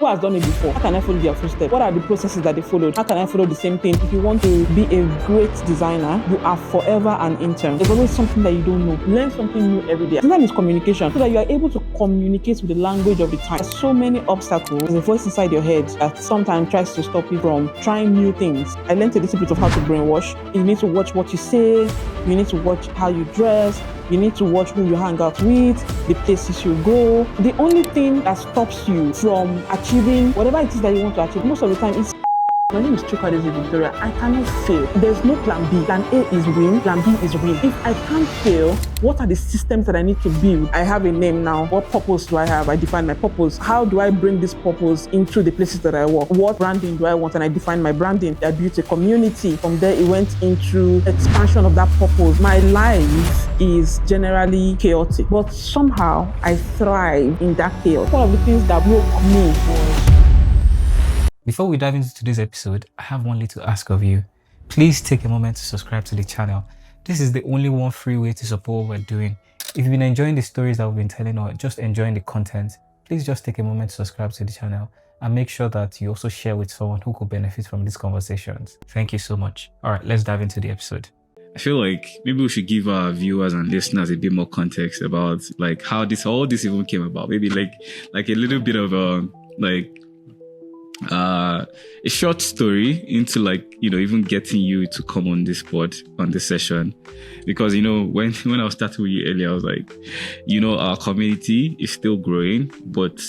Who has done it before? How can I follow their footsteps? What are the processes that they followed? How can I follow the same thing? If you want to be a great designer, you are forever an intern. There's always something that you don't know. Learn something new every day. Sometimes it's communication, so that you are able to communicate with the language of the time. There's so many obstacles. There's a voice inside your head that sometimes tries to stop you from trying new things. I learned a little bit of how to brainwash. You need to watch what you say. You need to watch how you dress. You need to watch who you hang out with, the places you go. The only thing that stops you from achieving whatever it is that you want to achieve, most of the time, is my name is Chukwu Adaeze Victoria. I cannot fail. There's no plan B. Plan A is win. Plan B is win. If I can't fail, what are the systems that I need to build? I have a name now. What purpose do I have? I define my purpose. How do I bring this purpose into the places that I work? What branding do I want? And I define my branding. I built a community. From there, it went into expansion of that purpose. My life is generally chaotic, but somehow I thrive in that chaos. One of the things that broke me was... Before we dive into today's episode, I have one little ask of you. Please take a moment to subscribe to the channel. This is the only one free way to support what we're doing. If you've been enjoying the stories that we've been telling or just enjoying the content, please just take a moment to subscribe to the channel and make sure that you also share with someone who could benefit from these conversations. Thank you so much. All right, let's dive into the episode. I feel like maybe we should give our viewers and listeners a bit more context about like how all this even came about. Maybe like a little bit of a short story into even getting you to come on this pod, on this session. Because when I was starting with you earlier, I was like, our community is still growing, but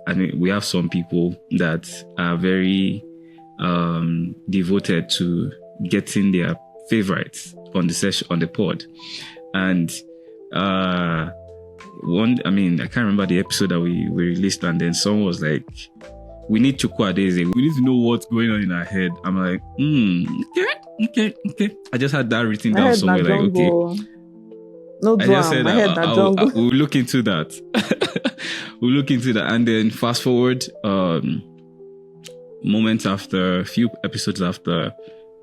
I mean, we have some people that are very devoted to getting their favorites on the session, on the pod. And I can't remember the episode that we released, and then someone was like, we need Chukwu Adaeze. We need to know what's going on in our head. I'm like, okay. I just had that written down somewhere. Like, okay. No drama. I just said, we'll look into that. And then fast forward, moments after, a few episodes after,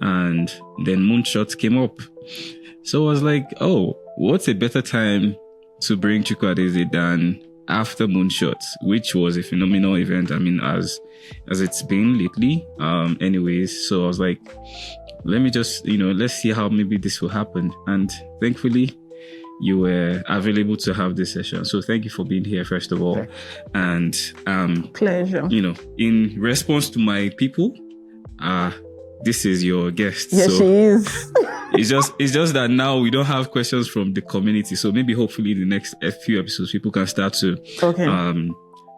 and then Moonshots came up. So I was like, oh, what's a better time to bring Chukwu Adaeze than after Moonshots, which was a phenomenal event. I mean, as it's been lately. Anyways, so I was like, let me just, let's see how maybe this will happen. And thankfully, you were available to have this session. So thank you for being here, first of all. And pleasure. In response to my people, this is your guest. Yes, so she is. It's just that now we don't have questions from the community. So maybe hopefully in the next few episodes, people can start to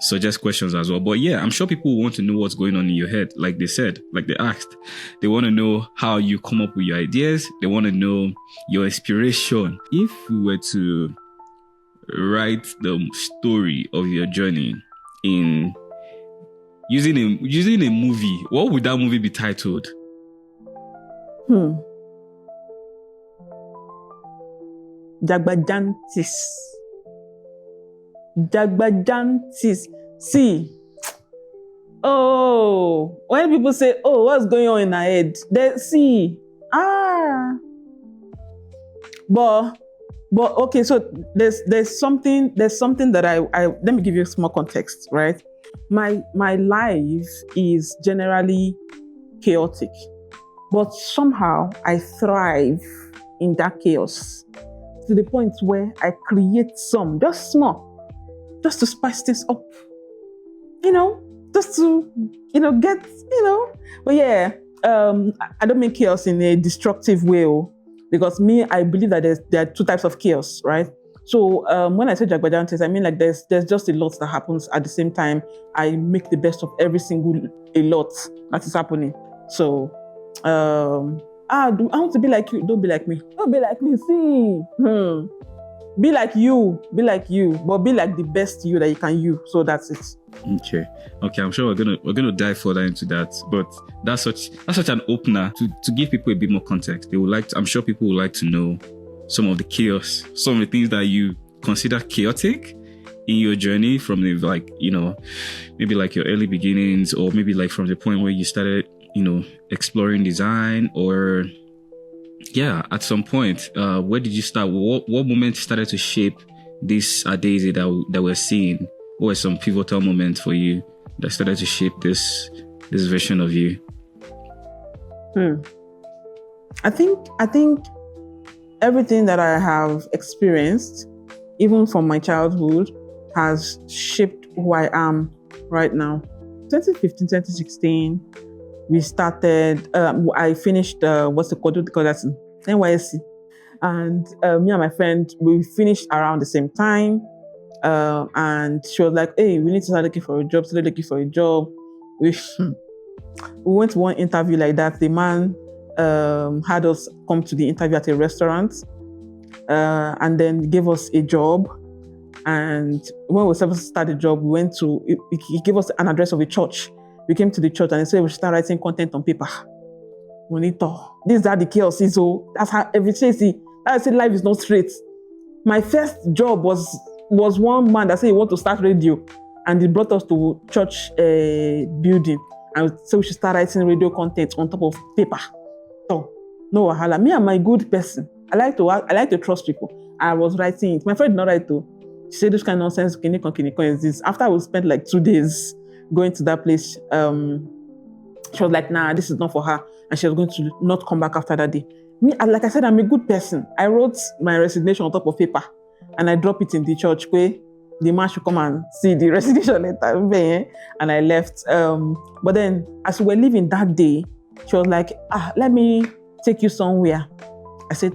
suggest questions as well. But yeah, I'm sure people want to know what's going on in your head. Like they said, like they asked, they want to know how you come up with your ideas. They want to know your inspiration. If we were to write the story of your journey in using a movie, what would that movie be titled? Jagbajantis. See, when people say, what's going on in our head? They see, but okay. So there's something that I let me give you a small context, right? My life is generally chaotic, but somehow I thrive in that chaos to the point where I create some, just small, just to spice this up, just to, get, but yeah, I don't mean chaos in a destructive way, because I believe that there are two types of chaos, right? So when I say Jagbajantes, I mean like there's just a lot that happens at the same time. I make the best of every single a lot that is happening. So, I want to be like you. Don't be like me. Don't be like me. See, be like you, but be like the best you that you can you. So that's it. Okay. I'm sure we're gonna dive further into that. But that's such an opener to give people a bit more context. I'm sure people would like to know some of the chaos, some of the things that you consider chaotic in your journey from the maybe like your early beginnings, or maybe like from the point where you started exploring design, or at some point, where did you start? What moment started to shape this Adaeze that we're seeing? What were some pivotal moments for you that started to shape this version of you? I think everything that I have experienced, even from my childhood, has shaped who I am right now. 2015, 2016, we started, I finished, what's it called? That's NYSC. And me and my friend, we finished around the same time. And she was like, hey, we need to start looking for a job, We went to one interview like that. The man had us come to the interview at a restaurant and then gave us a job. And when we were supposed to start the job, he gave us an address of a church. We came to the church and he said we should start writing content on paper. Monitor. This is how the chaos is. So that's how everything is. I said life is not straight. My first job was one man that said he want to start radio, and he brought us to church building and said we should start writing radio content on top of paper. So no wahala. Me, I'm a good person. I like to trust people. I was writing it. My friend did not write too. She said this kind of nonsense is this. After we spent like 2 days going to that place, she was like, nah, this is not for her. And she was going to not come back after that day. Me, like I said, I'm a good person. I wrote my resignation on top of paper and I dropped it in the church where the man should come and see the resignation letter. And I left. But then as we were leaving that day, she was like, let me take you somewhere. I said,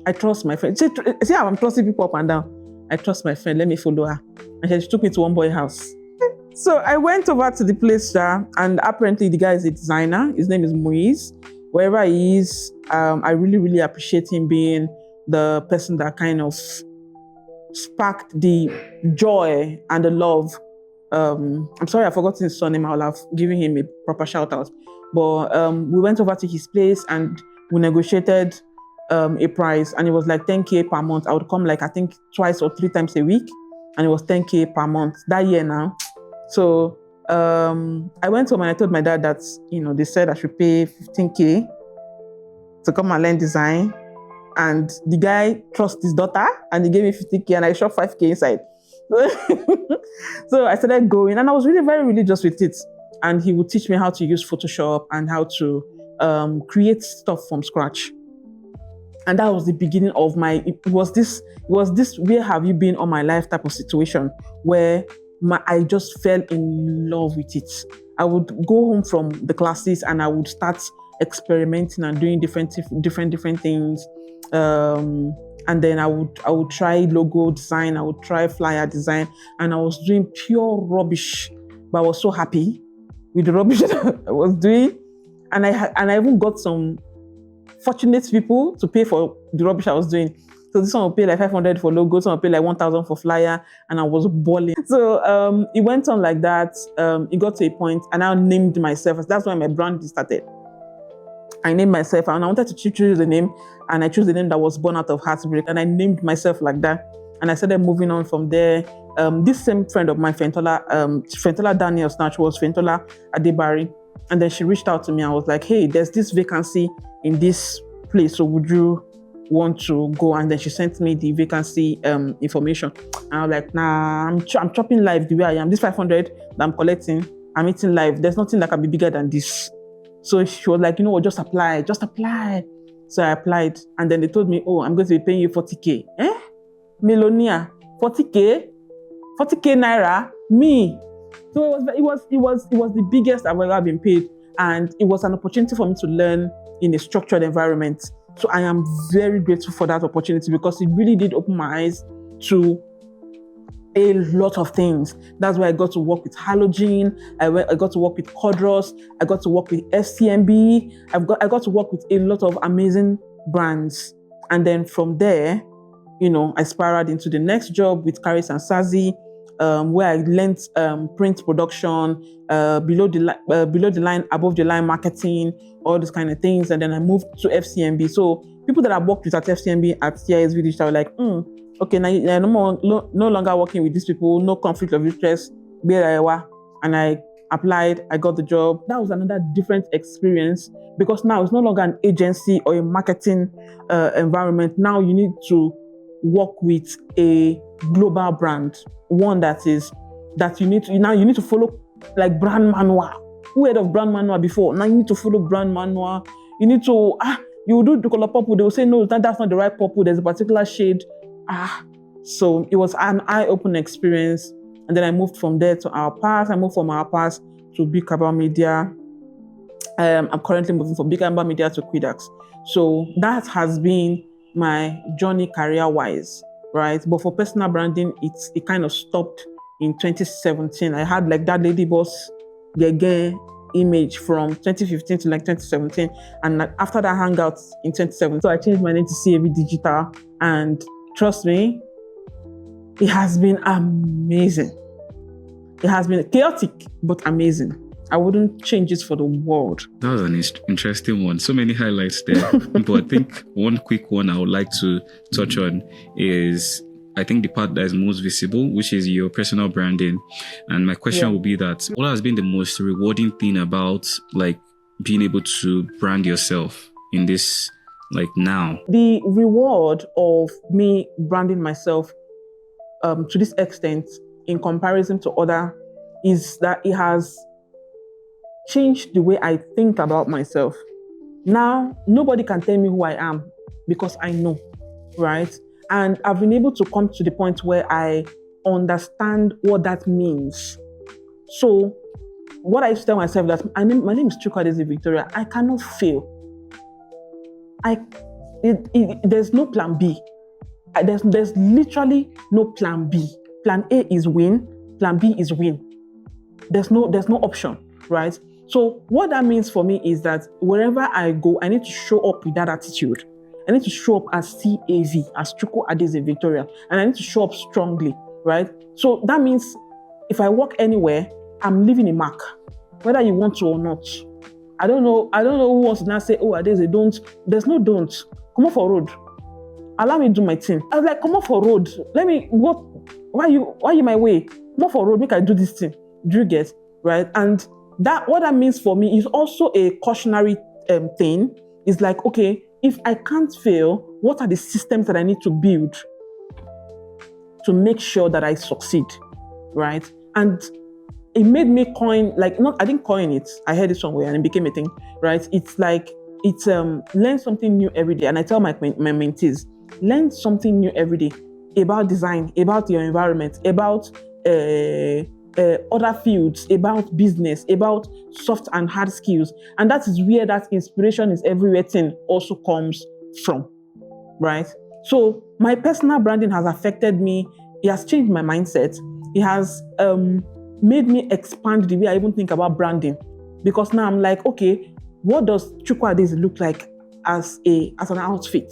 I trust my friend. See how I'm trusting people up and down. I trust my friend. Let me follow her. And she took me to one boy house. So I went over to the place, and apparently the guy is a designer. His name is Moise. Wherever he is, I really, really appreciate him being the person that kind of sparked the joy and the love. I'm sorry, I forgot his surname. I'll have given him a proper shout out. But we went over to his place and we negotiated a price, and it was like 10K per month. I would come like I think 2 or 3 times a week, and it was 10K per month that year now. So I went home and I told my dad that they said I should pay 15K to come and learn design, and the guy trusts his daughter and he gave me 50K and I shot 5K inside. So I started going, and I was really very religious with it. And he would teach me how to use Photoshop and how to create stuff from scratch. And that was the beginning of it was this where have you been all my life type of situation where I just fell in love with it. I would go home from the classes and I would start experimenting and doing different things. And then I would try logo design, I would try flyer design, and I was doing pure rubbish, but I was so happy with the rubbish that I was doing. And I even got some fortunate people to pay for the rubbish I was doing. So this one will pay like 500 for logo, this one will pay like 1,000 for flyer, and I was balling. So it went on like that. It got to a point, and I named myself. That's when my brand started. I named myself, and I wanted to choose the name, and I chose the name that was born out of heartbreak, and I named myself like that. And I started moving on from there. This same friend of mine, Fentola Daniel Snatch, was Fentola Adebari. And then she reached out to me and was like, hey, there's this vacancy in this place, so would you want to go? And then she sent me the vacancy information. And I was like, nah, I'm chopping live the way I am. This 500 that I'm collecting, I'm eating live. There's nothing that can be bigger than this. So she was like, you know what, just apply. So I applied, and then they told me, oh, I'm going to be paying you 40K. Melonia, 40K naira, me. So it was the biggest I've ever been paid, and it was an opportunity for me to learn in a structured environment. So I am very grateful for that opportunity because it really did open my eyes to a lot of things. That's why I got to work with Halogen. I got to work with Codros. I got to work with FCMB. I got to work with a lot of amazing brands. And then from there, I spiraled into the next job with Caris and Sazi, where I learned print production, below the line, above the line marketing, all those kind of things. And then I moved to FCMB. So people that I worked with at FCMB at CAV Digital were like, okay, now you're no longer working with these people, no conflict of interest, and I applied, I got the job. That was another different experience because now it's no longer an agency or a marketing environment. Now you need to work with a global brand, one that you need to follow like brand manual. Who heard of brand manual before? Now you need to follow brand manual. You need to, you do the color purple. They will say, no, that's not the right purple. There's a particular shade. So it was an eye-opening experience. And then I moved from there to Our Pass. I moved from Our Pass to Big Cabal Media. I'm currently moving from Big Cabal Media to Quidax. So that has been my journey career-wise, right? But for personal branding, it kind of stopped in 2017. I had like that lady boss Gege image from 2015 to like 2017. And like after that hangout in 2017, so I changed my name to CAV Digital. And trust me, it has been amazing. It has been chaotic, but amazing. I wouldn't change it for the world. That was an interesting one. So many highlights there. But I think one quick one I would like to touch on is, I think the part that is most visible, which is your personal branding. And my question would be that, what has been the most rewarding thing about like being able to brand yourself in this, like now? The reward of me branding myself to this extent in comparison to other is that it has changed the way I think about myself. Now, nobody can tell me who I am because I know, right? And I've been able to come to the point where I understand what that means. So what I used to tell myself that my name is Chukwu Adaeze Victoria. I cannot fail. There's no plan B. There's literally no plan B. Plan A is win. Plan B is win. There's no option, right? So what that means for me is that wherever I go, I need to show up with that attitude. I need to show up as CAV, as Chukwu Adaeze Victoria, and I need to show up strongly, right? So that means if I walk anywhere, I'm leaving a mark, whether you want to or not. I don't know who wants to now say, oh, Adaeze, don't. There's no don't. Come off for road. Allow me to do my thing. I was like, come off for road. Why you my way? Come off for road, make I do this thing. Do you get, right? And what that means for me is also a cautionary thing. It's like, okay, if I can't fail, what are the systems that I need to build to make sure that I succeed, right? And it made me coin, I didn't coin it. I heard it somewhere and it became a thing, right? It's like, learn something new every day. And I tell my mentees, learn something new every day about design, about your environment, about other fields, about business, about soft and hard skills. And that is where that inspiration is everywhere thing also comes from, right? So my personal branding has affected me. It has changed my mindset. It has made me expand the way I even think about branding. Because now I'm like, okay, what does Chukwu Adaeze look like as an outfit?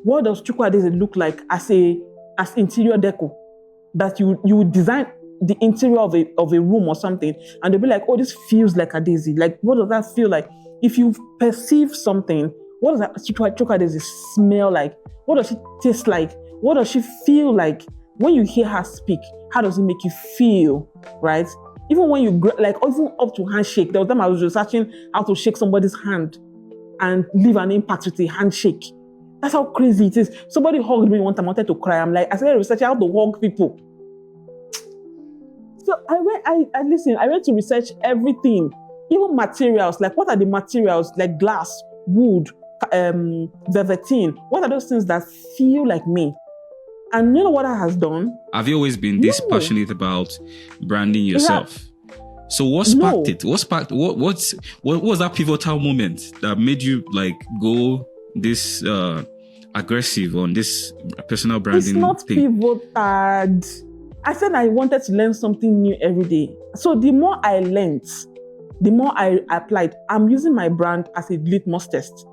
What does Chukwu Adaeze look like as interior deco? That you would design the interior of a room or something, and they'll be like, oh, this feels like Adaeze. Like, what does that feel like? If you perceive something, what does that Chukwu Adaeze smell like? What does she taste like? What does she feel like? When you hear her speak, how does it make you feel, right? Even when you, even up to handshake. There was time I was researching how to shake somebody's hand and leave an impact with a handshake. That's how crazy it is. Somebody hugged me one time, I wanted to cry. I started researching how to hug people. So I went to research everything, even materials. Like, what are the materials? Like glass, wood, velveteen. What are those things that feel like me? And you know what that has done? Have you always been this passionate about branding yourself? So what sparked it? What was that pivotal moment that made you go this aggressive on this personal branding thing? It's not pivoted. I said I wanted to learn something new every day. So the more I learned, the more I applied. I'm using my brand as a litmus test.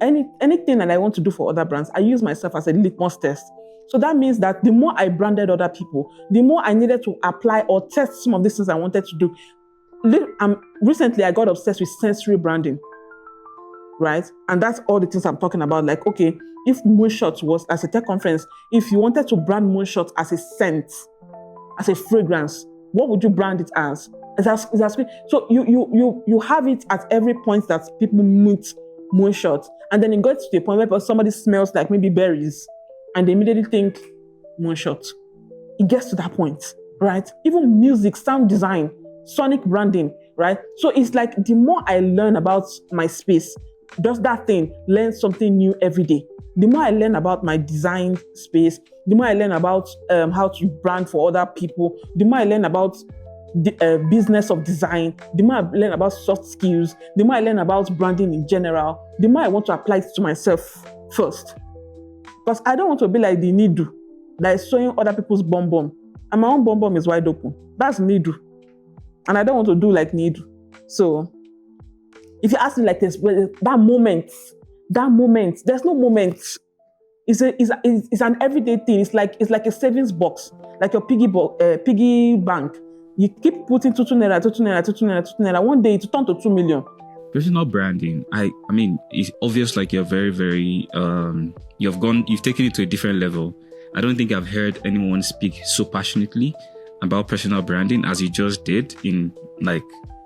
Anything that I want to do for other brands, I use myself as a litmus test. So that means that the more I branded other people, the more I needed to apply or test some of these things I wanted to do. Recently, I got obsessed with sensory branding, right? And that's all the things I'm talking about. Like, okay, if Moonshot was, as a tech conference, if you wanted to brand Moonshot as a scent, as a fragrance, what would you brand it as? So you have it at every point that people meet Moonshot. And then it gets to a point where somebody smells like maybe berries, and they immediately think Moonshot. It gets to that point, right? Even music, sound design. sonic branding, right? So it's like the more I learn about my space, just that thing, learn something new every day. The more I learn about my design space, the more I learn about how to brand for other people, the more I learn about the business of design, the more I learn about soft skills, the more I learn about branding in general, the more I want to apply it to myself first. Because I don't want to be like the needle that is sewing other people's bum. And my own bum is wide open. That's needle. And I don't want to do like needle. So if you ask me like this, that moment, there's no moment. It's an everyday thing. It's like a savings box, like your piggy bank. You keep putting 2 naira. One day it turn to 2 million. Personal branding. I mean, it's obvious. Like you're very, very. You've taken it to a different level. I don't think I've heard anyone speak so passionately about personal branding as you just did in like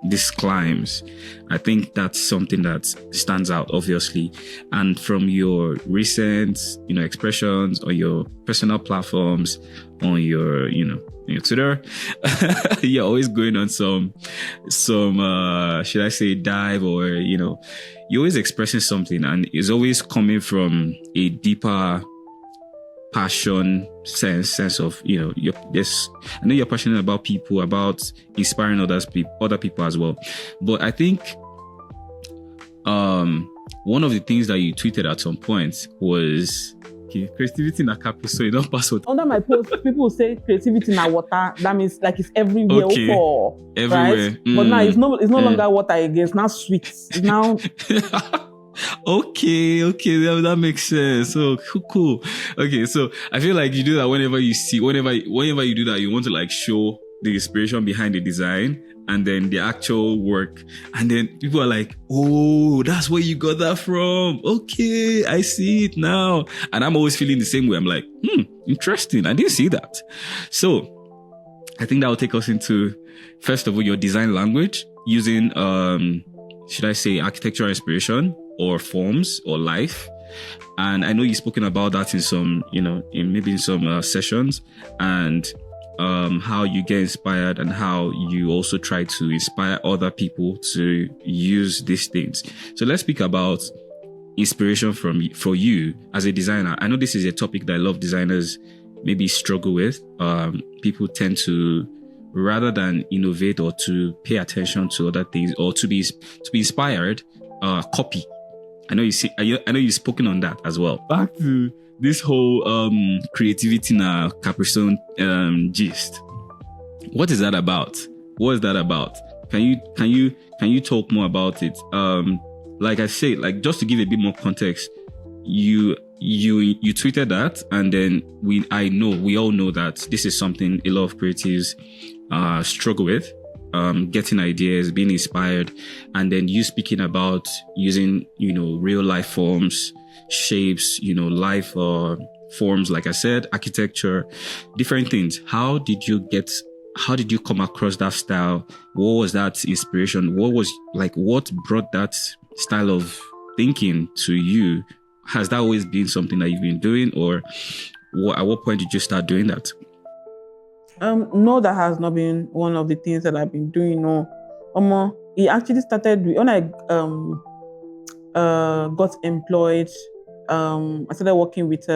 these climbs. I think that's something that stands out, obviously. And from your recent, expressions on your personal platforms, on your Twitter, you're always going on some should I say dive, or you're always expressing something, and it's always coming from a deeper passion sense of I know you're passionate about people, about inspiring other people as well. But I think one of the things that you tweeted at some point was creativity na capital, so you don't pass water. Under my post, people say creativity na water. That means like it's everywhere. Okay. Everywhere. Right? But now it's no longer water again. It's now sweet. It's now Okay, that makes sense. So cool. Okay, so I feel like you do that whenever you do that, you want to like show the inspiration behind the design and then the actual work, and then people are like, oh, that's where you got that from. Okay, I see it now. And I'm always feeling the same way. I'm like, interesting. I didn't see that. So I think that will take us into, first of all, your design language using should I say architectural inspiration or forms or life. And I know you've spoken about that in some, in some sessions, and how you get inspired and how you also try to inspire other people to use these things. So let's speak about inspiration for you as a designer. I know this is a topic that a lot of designers maybe struggle with. People tend to, rather than innovate or to pay attention to other things or to be inspired, copy. I know you've spoken on that as well. Back to this whole creativity na Caprizone gist. What is that about? What is that about? Can you talk more about it? Like I say, like just to give a bit more context, you tweeted that, and then we all know that this is something a lot of creatives struggle with. Getting ideas, being inspired, and then you speaking about using, real life forms, shapes, life forms, like I said, architecture, different things. How did you come across that style? What was that inspiration? What brought that style of thinking to you? Has that always been something that you've been doing, or at what point did you start doing that? No, that has not been one of the things that I've been doing. No, it actually started when I got employed. I started working with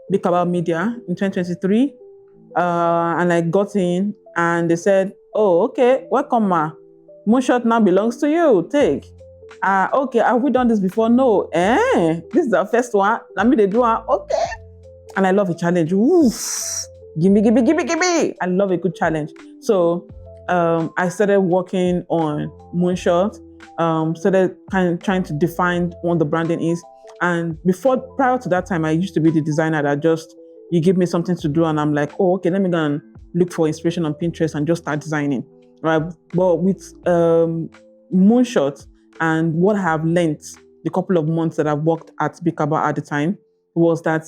Big About Media in 2023, and I got in, and they said, "Oh, okay, welcome, ma. Moonshot now belongs to you. Take." Okay, have we done this before? No. This is our first one. Let me do one. Okay, and I love a challenge. Oof. Gimme. I love a good challenge. So I started working on Moonshot, started trying to define what the branding is. And prior to that time, I used to be the designer that you give me something to do and I'm like, oh, okay, let me go and look for inspiration on Pinterest and just start designing, right? But with Moonshot and what I have learned the couple of months that I've worked at Bikaba at the time was that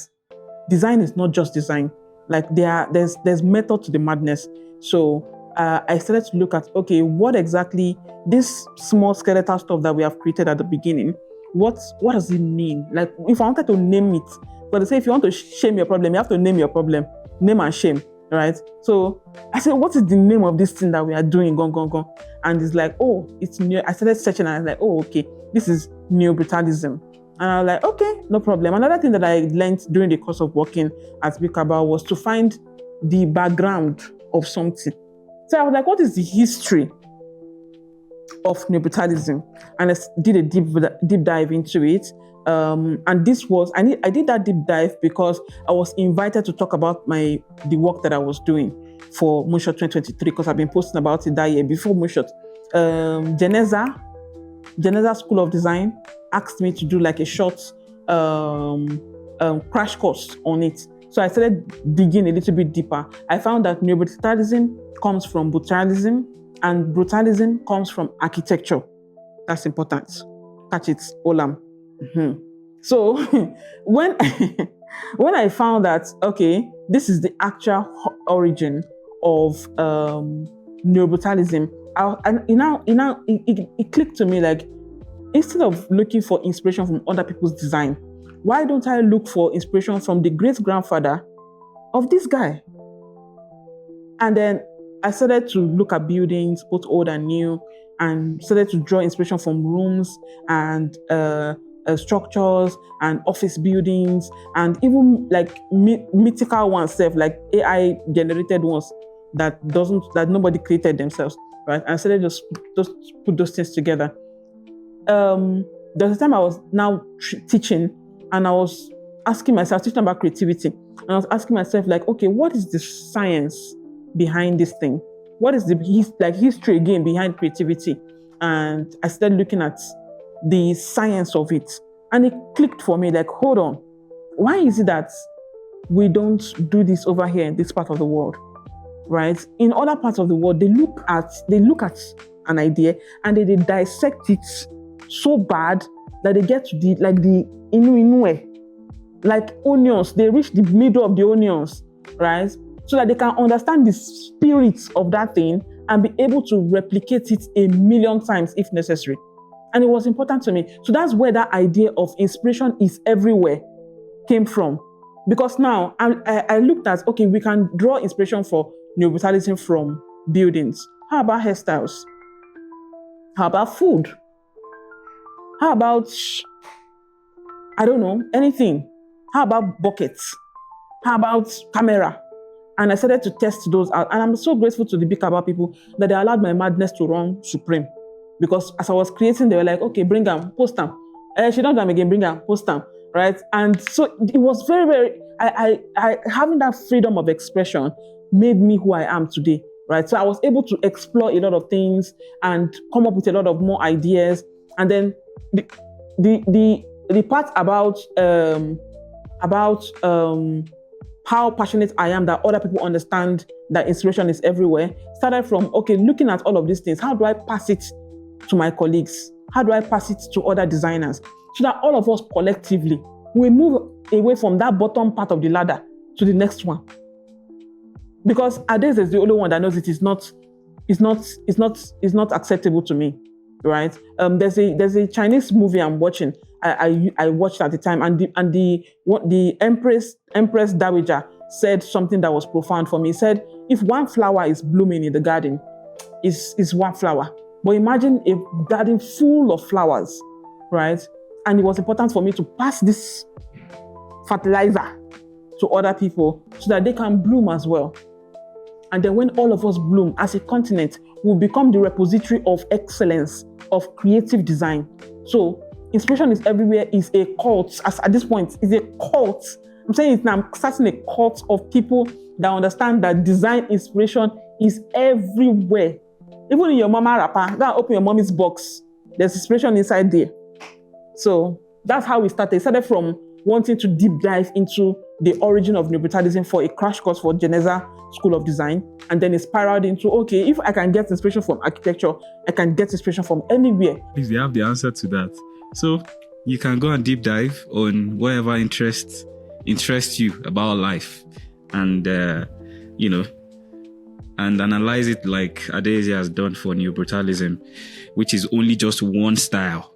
design is not just design. Like there's method to the madness. So I started to look at, okay, what exactly this small skeletal stuff that we have created at the beginning, what does it mean? Like if I wanted to name it, but they say if you want to shame your problem, you have to name your problem, name and shame. right? So I said, what is the name of this thing that we are doing? Gone. And it's like, oh, it's new. I started searching and I was like, oh, okay, this is neobrutalism. And I was like, okay, no problem. Another thing that I learned during the course of working at Bikaba was to find the background of something. So I was like, what is the history of neobrutalism? And I did a deep dive into it. And this was, I did that deep dive because I was invited to talk about the work that I was doing for Moonshot 2023, because I've been posting about it that year before Moonshot. Geneza School of Design asked me to do like a short crash course on it. So I started digging a little bit deeper. I found that neobrutalism comes from brutalism, and brutalism comes from architecture. That's important. Catch it, Olam. Mm-hmm. So when I found that, okay, this is the actual origin of neobrutalism, it clicked to me, like, instead of looking for inspiration from other people's design, why don't I look for inspiration from the great-grandfather of this guy? And then I started to look at buildings, both old and new, and started to draw inspiration from rooms and structures and office buildings, and even like mythical ones, like AI-generated ones that nobody created themselves, right? And I started just put those things together. There was a time I was now teaching, and I was asking myself, teaching about creativity, and I was asking myself, like, okay, what is the science behind this thing? What is the history again behind creativity? And I started looking at the science of it, and it clicked for me, like, hold on, why is it that we don't do this over here in this part of the world, right? In other parts of the world, they look at an idea and they dissect it so bad that they get to the inu, like onions. They reach the middle of the onions, right? So that they can understand the spirit of that thing and be able to replicate it 1,000,000 times if necessary. And it was important to me. So that's where that idea of inspiration is everywhere came from. Because now I looked at, okay, we can draw inspiration for neobrutalism from buildings. How about hairstyles? How about food? How about, I don't know, anything? How about buckets? How about camera? And I started to test those out. And I'm so grateful to the Bikaba people that they allowed my madness to run supreme. Because as I was creating, they were like, okay, bring them, post them. She don't them again, bring them, post them, right? And so it was very, very, having that freedom of expression made me who I am today, right? So I was able to explore a lot of things and come up with a lot of more ideas. And then the part about how passionate I am that other people understand that inspiration is everywhere started from, okay, looking at all of these things, how do I pass it to my colleagues? How do I pass it to other designers? So that all of us collectively, we move away from that bottom part of the ladder to the next one. Because Adaeze is the only one that knows it is not acceptable to me, right? There's a Chinese movie I'm watching. I watched at the time, and the Empress Dowager said something that was profound for me. He said, if one flower is blooming in the garden, is one flower. But imagine a garden full of flowers, right? And it was important for me to pass this fertilizer to other people so that they can bloom as well. And then when all of us bloom as a continent, we'll become the repository of excellence, of creative design. So inspiration is everywhere is a cult. At this point, it's a cult. I'm saying it now, I'm starting a cult of people that understand that design inspiration is everywhere. Even in your mama wrapper, go and open your mommy's box. There's inspiration inside there. So that's how we started. It started from wanting to deep dive into the origin of neobrutalism for a crash course for Geneza School of Design. And then it spiraled into, okay, if I can get inspiration from architecture, I can get inspiration from anywhere. If you have the answer to that. So you can go and deep dive on whatever interests you about life, and and analyze it like Adaeze has done for neobrutalism, which is only just one style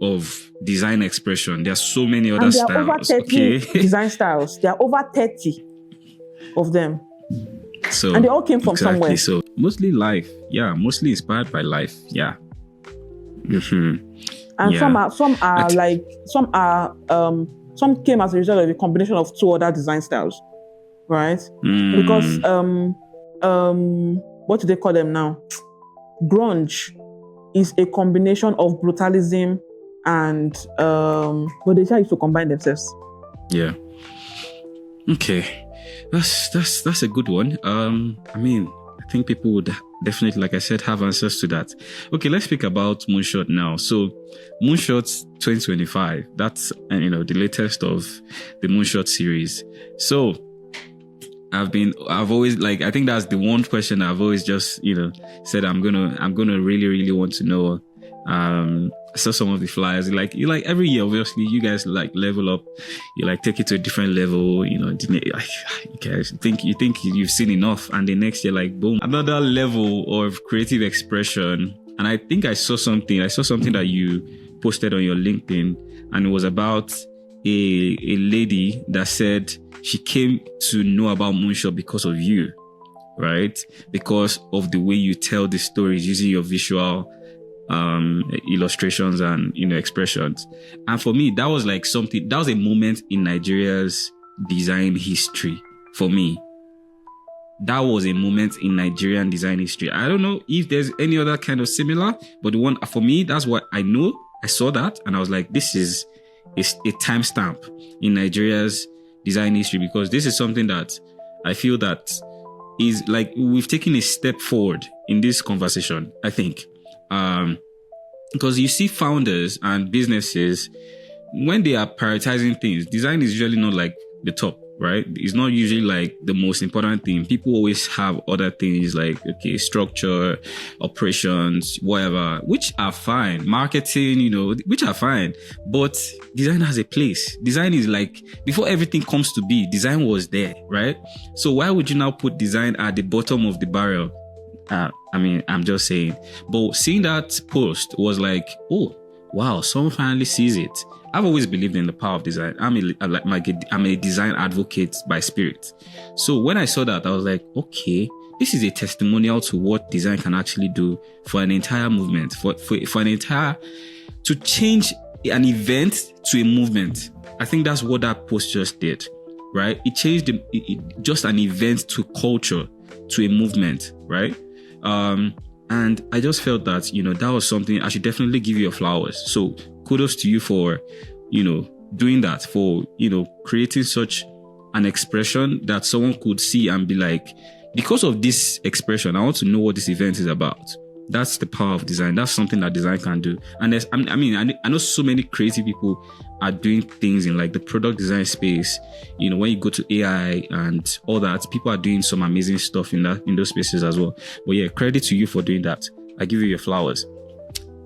of design expression. There are so many other styles. Over 30 design styles. There are over 30. of them. So And they all came from exactly. somewhere. So mostly life. Yeah, mostly inspired by life. Yeah. Mm-hmm. And Yeah. some came as a result of a combination of two other design styles, right? Because what do they call them now? Grunge is a combination of brutalism and but they try to combine themselves. Yeah. Okay. That's a good one. I mean, I think people would definitely, like I said, have answers to that. Okay, let's speak about Moonshot now. So Moonshot 2025, that's the latest of the Moonshot series. So I've always, like, I think that's the one question I've always just, said I'm gonna really, really want to know. I saw some of the flyers. You like every year, obviously, you guys like level up. You like take it to a different level. You guys think you've seen enough, and the next year, like, boom, another level of creative expression. And I think I saw something that you posted on your LinkedIn, and it was about a lady that said she came to know about Moonshot because of you, right? Because of the way you tell the stories using your visual illustrations and expressions. And for me, that was like something, that was a moment in Nigeria's design history. For me, that was a moment in Nigerian design history. I don't know if there's any other kind of similar, but the one for me, that's what I know. I saw that and I was like, this is a timestamp in Nigeria's design history, because this is something that I feel that is like, we've taken a step forward in this conversation, I think. Because you see founders and businesses, when they are prioritizing things, design is usually not like the top, right? It's not usually like the most important thing. People always have other things like, okay, structure, operations, whatever, which are fine. Marketing, which are fine. But design has a place. Design is like, before everything comes to be, design was there, right? So why would you now put design at the bottom of the barrel? I'm just saying. But seeing that post was like, oh, wow, someone finally sees it. I've always believed in the power of design. I'm a design advocate by spirit. So when I saw that, I was like, okay, this is a testimonial to what design can actually do for an entire movement, for to change an event to a movement. I think that's what that post just did, right? It changed just an event to culture, to a movement, right? And I just felt that, that was something I should definitely give you your flowers. So kudos to you for, doing that, for, creating such an expression that someone could see and be like, because of this expression, I want to know what this event is about. That's the power of design. That's something that design can do. And I know so many creative people are doing things in like the product design space. When you go to AI and all that, people are doing some amazing stuff in those spaces as well. But yeah, credit to you for doing that. I give you your flowers.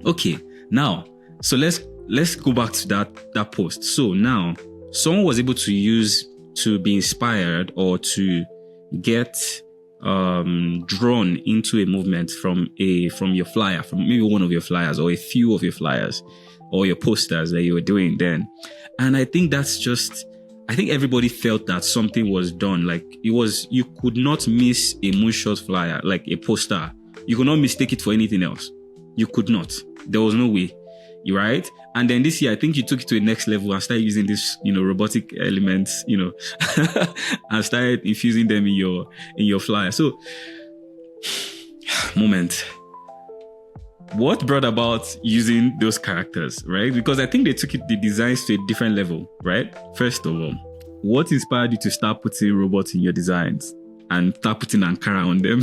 Okay, now, so let's go back to that post. So now, someone was able to be inspired or to get drawn into a movement from your flyer, from maybe one of your flyers or a few of your flyers or your posters that you were doing then. And I think I think everybody felt that something was done. Like you could not miss a Moonshot flyer, like a poster. You could not mistake it for anything else. You could not. There was no way. Right? And then this year, I think you took it to the next level and started using this, robotic elements, and started infusing them in your flyer. So, moment. What brought about using those characters, right? Because I think they took the designs to a different level, right? First of all, what inspired you to start putting robots in your designs and start putting Ankara on them?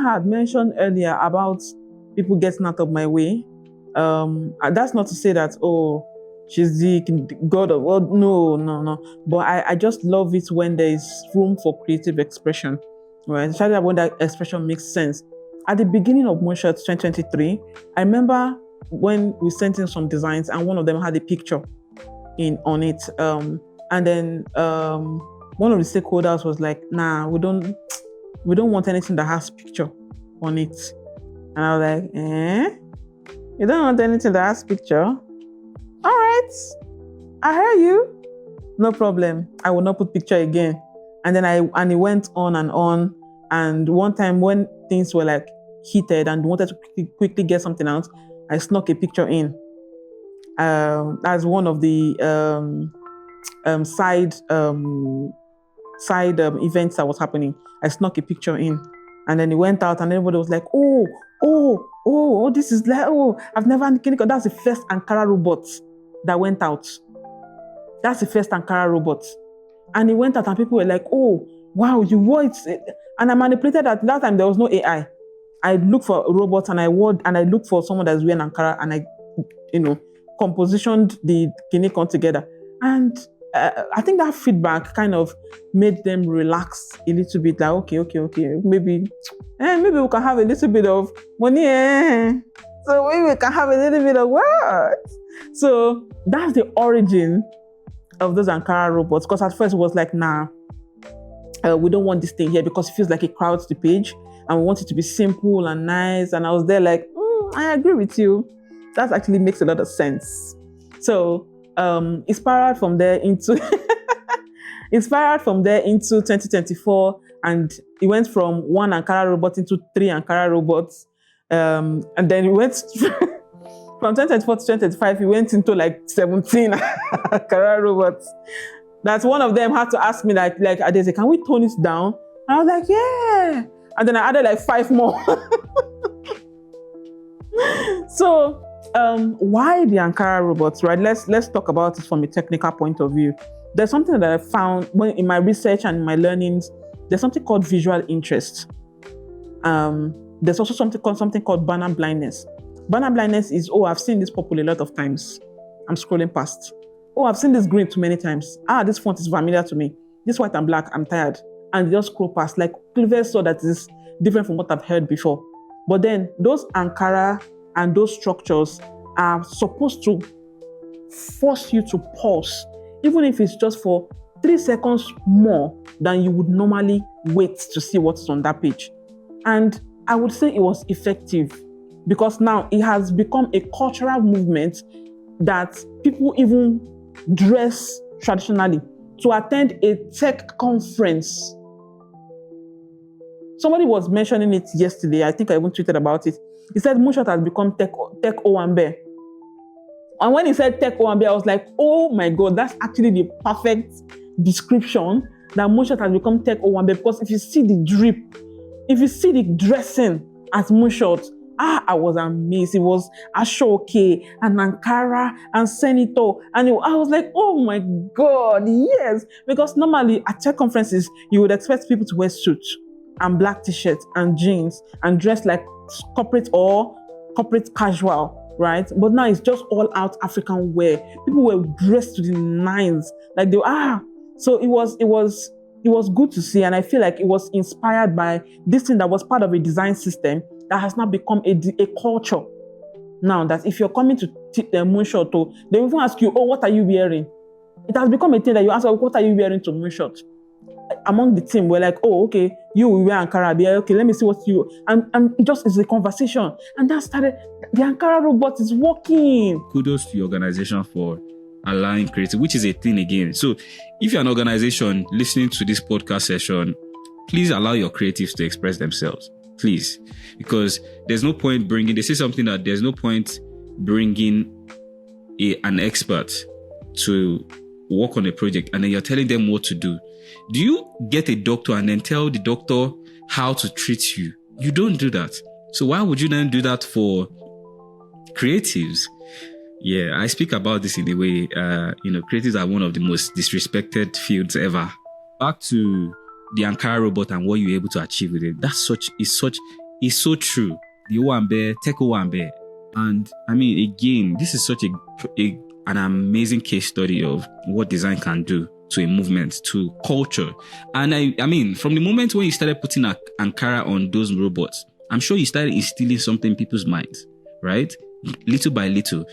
How I'd mentioned earlier about people getting out of my way. That's not to say that, oh, she's the god of, well, no. But I just love it when there is room for creative expression, right? Especially when that expression makes sense. At the beginning of Moonshot 2023, I remember when we sent in some designs and one of them had a picture on it. And then one of the stakeholders was like, nah, we don't want anything that has picture on it. And I was like, you don't want anything that has picture? All right, I heard you. no problem. I will not put picture again. And then it went on and on. And one time when things were like heated and wanted to quickly get something out, I snuck a picture in. As one of the side events that was happening. I snuck a picture in, and then it went out, and everybody was like, oh, this is like, I've never. That's the first Ankara Robots that went out. That's the first Ankara Robots, and it went out, and people were like, oh, wow, you wore it. And I manipulated that time. There was no AI. I looked for robots, and I looked for someone that's wearing Ankara, and I, compositioned the Kinikon together. And I think that feedback kind of made them relax a little bit. Like, okay, maybe we can have a little bit of money. So maybe we can have a little bit of what? So that's the origin of those Ankara Robots. Because at first it was like, nah, we don't want this thing here because it feels like it crowds the page, and we want it to be simple and nice. And I was there like, I agree with you. That actually makes a lot of sense. So inspired from there into 2024, and it went from 1 Ankara robot into 3 Ankara robots, and then it went from 2024 to 2025. It went into like 17 Ankara robots. That one of them had to ask me like Adaeze, can we tone it down? And I was like, yeah. And then I added like 5 more. So why the Ankara Robots, right? Let's talk about it from a technical point of view. There's something that I found in my research and in my learnings. There's something called visual interest. There's also something called banner blindness. Banner blindness is, I've seen this purple a lot of times. I'm scrolling past. I've seen this green too many times. This font is familiar to me. This white and black, I'm tired. And just scroll past, like clever, so that is different from what I've heard before. But then those Ankara and those structures are supposed to force you to pause, even if it's just for 3 seconds more than you would normally wait to see what's on that page. And I would say it was effective, because now it has become a cultural movement that people even dress traditionally to attend a tech conference. Somebody was mentioning it yesterday. I think I even tweeted about it. He said Moonshot has become tech Owambe. And when he said tech Owambe, I was like, oh my God, that's actually the perfect description, that Moonshot has become tech Owambe. Because if you see the drip, if you see the dressing at Moonshot, I was amazed. It was Ashoke and Ankara and Senator. And I was like, oh my God, yes. Because normally at tech conferences, you would expect people to wear suits and black t-shirts and jeans and dress like corporate or corporate casual, right? But now it's just all out African wear. People were dressed to the nines. Like they were, So it was good to see. And I feel like it was inspired by this thing that was part of a design system that has now become a culture. Now that if you're coming to Moonshot, they even ask you, what are you wearing? It has become a thing that you ask, what are you wearing to Moonshot? Among the team, we're like, okay, you will wear Ankara. Okay, let me see what you... And it just is a conversation. And that started... The Ankara Robot is working. Kudos to your organization for allowing creative, which is a thing again. So if you're an organization listening to this podcast session, please allow your creatives to express themselves. Please. Because there's no point bringing... They say something that there's no point bringing an expert to work on a project and then you're telling them what to do. Do you get a doctor and then tell the doctor how to treat you? You don't do that. So why would you then do that for creatives? Yeah, I speak about this in a way, creatives are one of the most disrespected fields ever. Back to the Ankara Robot and what you're able to achieve with it. It's so true. The Owambe, Tech Owambe. And I mean, again, this is such an amazing case study of what design can do to a movement, to culture. And I mean, from the moment when you started putting Ankara on those robots, I'm sure you started instilling something in people's minds, right? Little by little,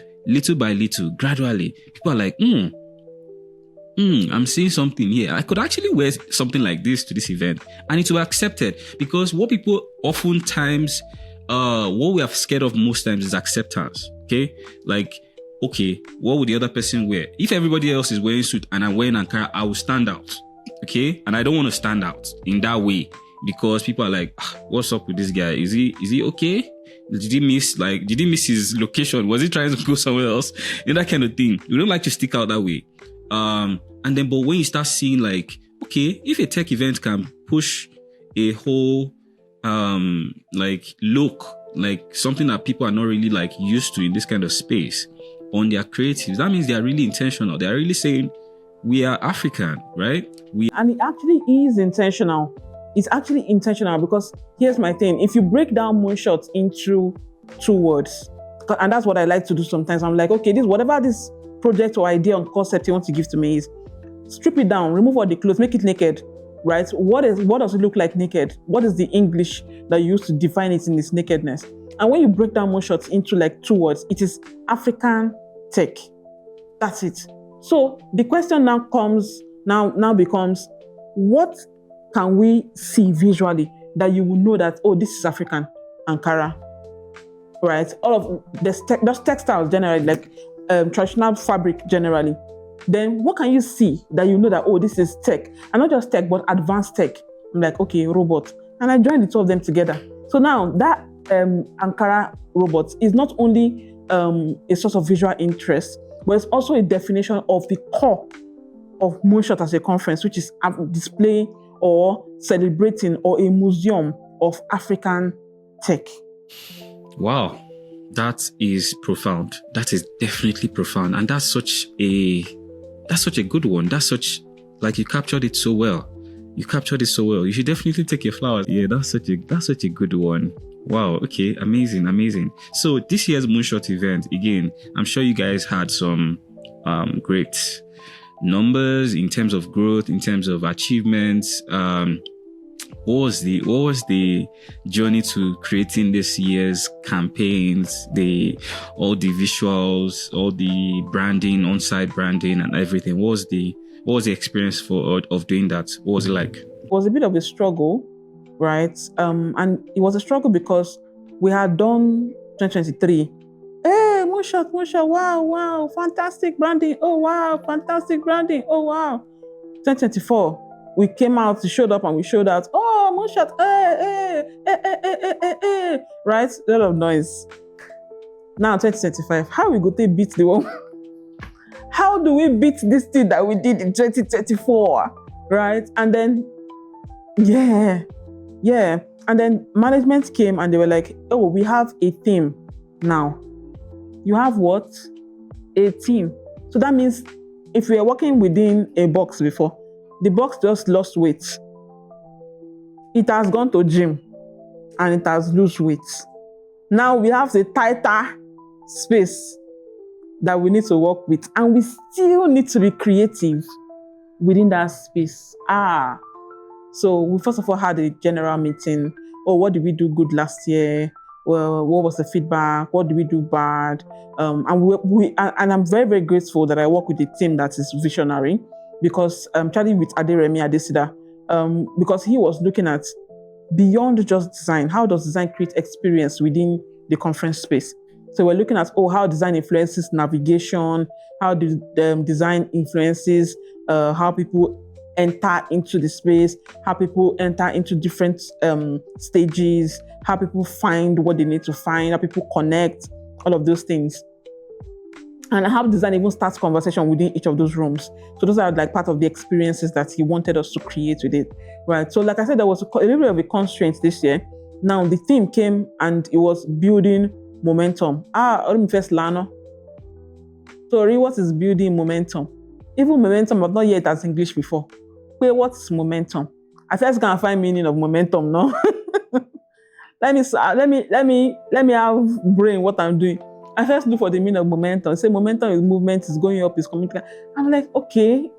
gradually, people are like, I'm seeing something here. I could actually wear something like this to this event and it will be accepted, because what people oftentimes, what we are scared of most times is acceptance. Okay. Like, okay, what would the other person wear? If everybody else is wearing suit and I'm wearing Ankara, I will stand out. Okay? And I don't want to stand out in that way because people are like, what's up with this guy? Is he okay? Did he miss his location? Was he trying to go somewhere else? That kind of thing. We don't like to stick out that way. And then, but when you start seeing like, okay, if a tech event can push a whole, like look, like something that people are not really like used to in this kind of space on their creatives, that means they are really intentional. They are really saying, we are African, right? And it actually is intentional. It's actually intentional because here's my thing. If you break down moonshots into 2 words, and that's what I like to do sometimes, I'm like, okay, whatever this project or idea or concept you want to give to me is, strip it down, remove all the clothes, make it naked, right? What does it look like naked? What is the English that you use to define it in this nakedness? And when you break down moonshots into like 2 words, it is African tech. That's it. So the question now becomes, what can we see visually that you will know that, oh, this is African Ankara, right? All of those textiles generally, like traditional fabric generally. Then what can you see that you know that, oh, this is tech? And not just tech, but advanced tech. I'm like, okay, robot. And I joined the 2 of them together. So now that Ankara Robots is not only a source of visual interest, but it's also a definition of the core of Moonshot as a conference, which is displaying or celebrating or a museum of African tech. Wow, that is profound. That is definitely profound. And that's such a good one. Like you captured it so well. You should definitely take your flowers. Yeah, that's such a good one. Wow. Okay. Amazing. So this year's Moonshot event, again, I'm sure you guys had some great numbers in terms of growth, in terms of achievements. What was the journey to creating this year's campaigns, all the visuals, all the branding, on-site branding and everything? What was the experience of doing that? What was it like? It was a bit of a struggle, right? And it was a struggle because we had done 2023. Hey, Moonshot, wow, fantastic branding. Oh, wow, fantastic branding. Oh, wow. 2024. We came out, we showed up and we showed out, oh, Moonshot, right? A lot of noise. Now, 2025, how we go to beat the one? How do we beat this thing that we did in 2024, right? And then, yeah. And then management came and they were like, oh, we have a theme now. You have what? A team. So that means if we are working within a box before, the box just lost weight. It has gone to gym and it has lost weight. Now we have the tighter space that we need to work with, and we still need to be creative within that space. So we first of all had a general meeting. Oh, what did we do good last year? Well, what was the feedback? What did we do bad? And I'm very, very grateful that I work with a team that is visionary, because Charlie with Adesida, because he was looking at beyond just design. How does design create experience within the conference space? So we're looking at, how design influences navigation, how design influences how people enter into the space, how people enter into different stages, how people find what they need to find, how people connect, all of those things. And how design even starts conversation within each of those rooms. So those are like part of the experiences that he wanted us to create with it, right? So like I said, there was a little bit of a constraint this year. Now the theme came and it was building momentum. Let me first learn. Sorry, what is building momentum? Even momentum, but not yet as English before. Wait, what's momentum? I first gonna find meaning of momentum, no? let me have brain what I'm doing. I first look for the meaning of momentum. Say momentum is movement, is going up, is communicating. I'm like, okay.